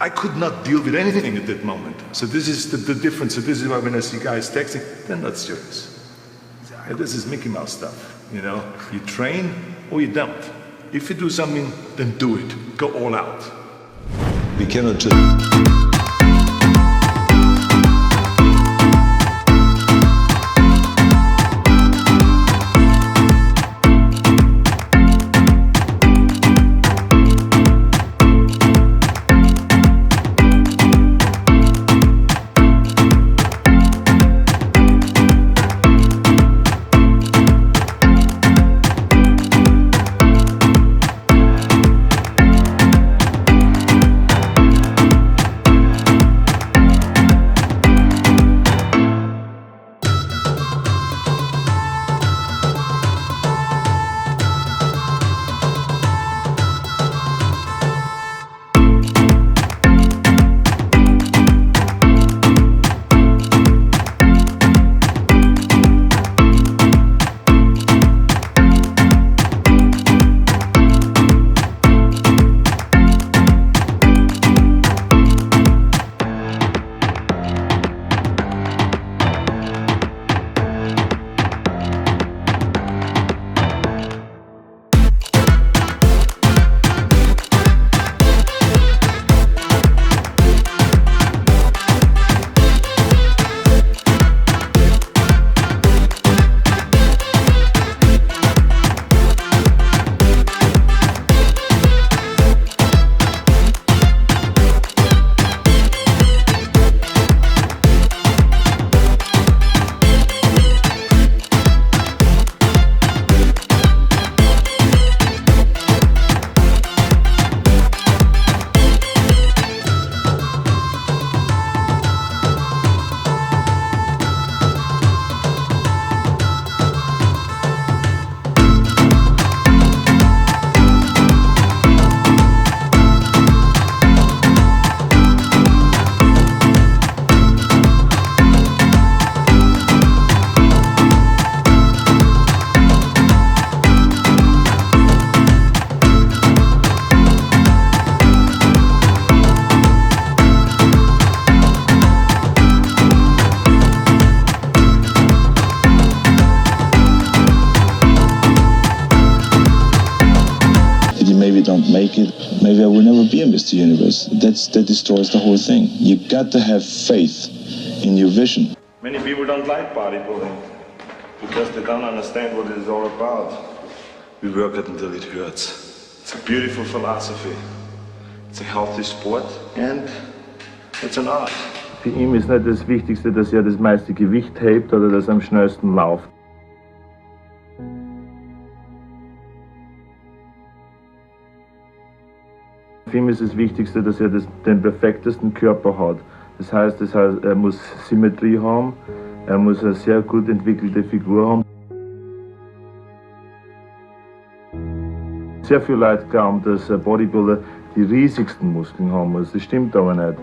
I could not deal with anything at that moment. So this is the difference. So this is why when I see guys texting, they're not serious. This is Mickey Mouse stuff, you know? You train or you don't. If you do something, then do it. Go all out. We cannot just... Don't make it, maybe I will never be a Mr. Universe. That destroys the whole thing. You got to have faith in your vision. Many people don't like bodybuilding because they don't understand what it is all about. We work it until it hurts. It's a beautiful philosophy. It's a healthy sport and it's an art. Für ihn ist nicht das Wichtigste, dass er das meiste Gewicht hebt oder dass er am schnellsten läuft. Für ihn ist das Wichtigste, dass er den perfektesten Körper hat. Das heißt, er muss Symmetrie haben, er muss eine sehr gut entwickelte Figur haben. Sehr viele Leute glauben, dass ein Bodybuilder die riesigsten Muskeln haben muss. Das stimmt aber nicht.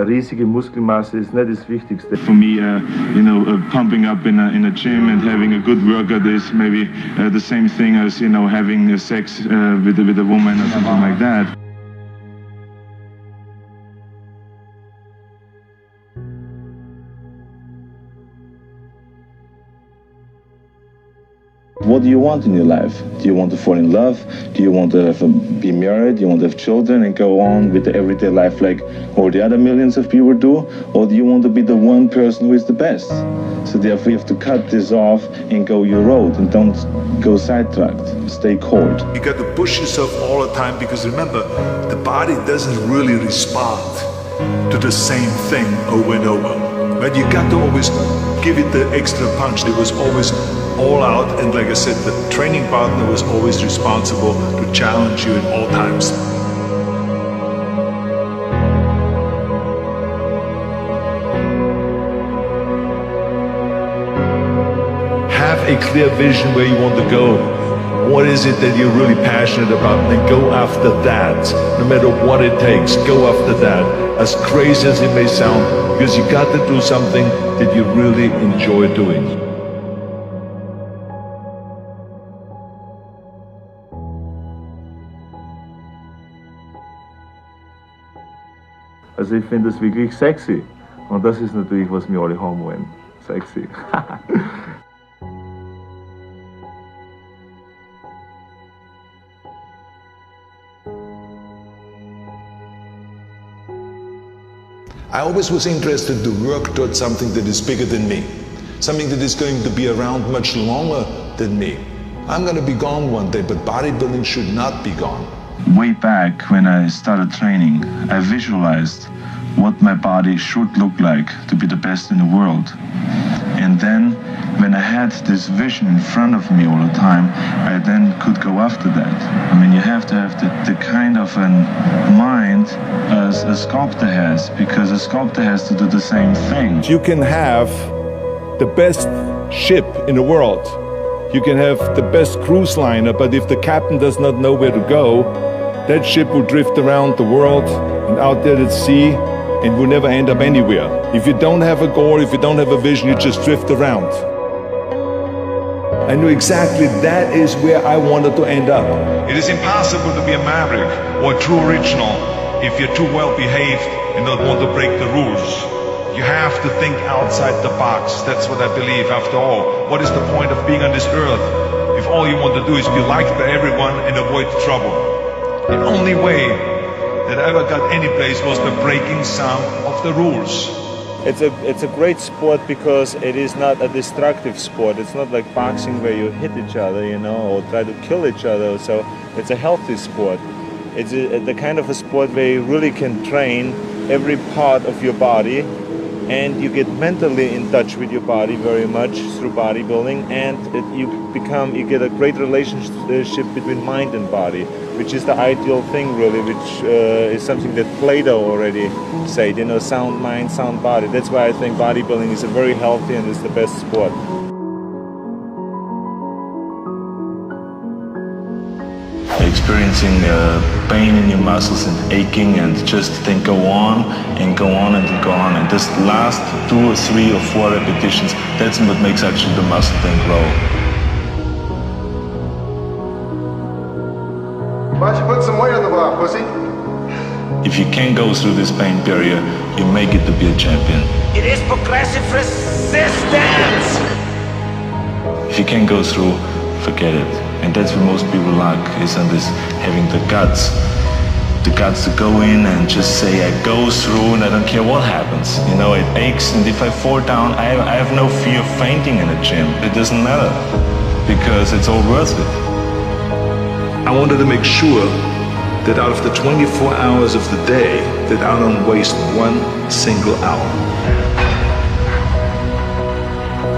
Riesige Muskelmasse ist nicht das Wichtigste. For me, pumping up in a gym and having a good workout is maybe the same thing as having sex with a woman or something like that. What do you want in your life? Do you want to fall in love? Do you want to be married? Do you want to have children and go on with the everyday life like all the other millions of people do? Or do you want to be the one person who is the best? So therefore you have to cut this off and go your road and don't go sidetracked. Stay cold. You got to push yourself all the time because remember, the body doesn't really respond to the same thing over and over. But you got to always give it the extra punch. It was always all out, and like I said, the training partner was always responsible to challenge you at all times. Have a clear vision where you want to go. What is it that you're really passionate about? And then go after that. No matter what it takes, go after that. As crazy as it may sound, because you got to do something that you really enjoy doing. Also ich finde das wirklich sexy. Und das ist natürlich, was wir alle haben wollen. Sexy. I always was interested to work towards something that is bigger than me, something that is going to be around much longer than me. I'm going to be gone one day, but bodybuilding should not be gone. Way back when I started training, I visualized what my body should look like to be the best in the world. And then when I had this vision in front of me all the time, I then could go after that. I mean, you have to have the kind of a mind as a sculptor has, because a sculptor has to do the same thing. You can have the best ship in the world. You can have the best cruise liner, but if the captain does not know where to go, that ship will drift around the world and out there at sea and will never end up anywhere. If you don't have a goal, if you don't have a vision, you just drift around. I knew exactly that is where I wanted to end up. It is impossible to be a maverick or a true original if you're too well behaved and don't want to break the rules. You have to think outside the box. That's what I believe. After all, what is the point of being on this earth if all you want to do is be liked by everyone and avoid trouble? The only way that I ever got any place was by breaking some of the rules. It's a great sport because it is not a destructive sport. It's not like boxing where you hit each other, you know, or try to kill each other. So it's a healthy sport. It's the kind of a sport where you really can train every part of your body, and you get mentally in touch with your body very much through bodybuilding, and you get a great relationship between mind and body, which is the ideal thing really, which is something that Plato already said, you know, sound mind, sound body. That's why I think bodybuilding is a very healthy and is the best sport. Experiencing pain in your muscles and aching, and just then go on and go on and go on, and this last 2 or 3 or 4 repetitions, that's what makes actually the muscle then grow. Why don't you put some weight on the bar, pussy? If you can go through this pain barrier, you make it to be a champion. It is progressive resistance! If you can't go through, forget it. And that's what most people lack, is on this, having the guts to go in and just say, I go through and I don't care what happens. You know, it aches, and if I fall down, I have no fear of fainting in a gym. It doesn't matter, because it's all worth it. I wanted to make sure that out of the 24 hours of the day, that I don't waste one single hour.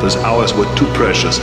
Those hours were too precious.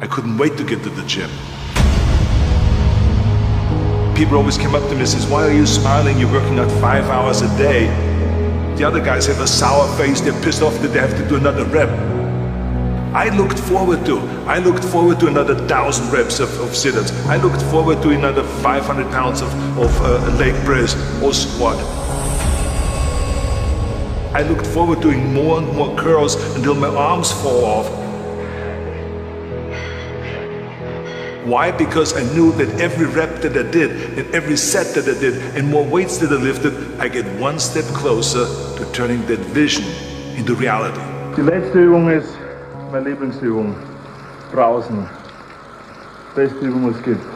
I couldn't wait to get to the gym. People always came up to me and says, why are you smiling? You're working out 5 hours a day. The other guys have a sour face, they're pissed off that they have to do another rep. I looked forward to another 1,000 reps of sit-ups. I looked forward to another 500 pounds of leg press or squat. I looked forward to doing more and more curls until my arms fall off. Why? Because I knew that every rep that I did, and every set that I did, and more weights that I lifted, I get one step closer to turning that vision into reality. Die letzte Übung ist meine Lieblingsübung. Draußen. Beste Übung, was es gibt.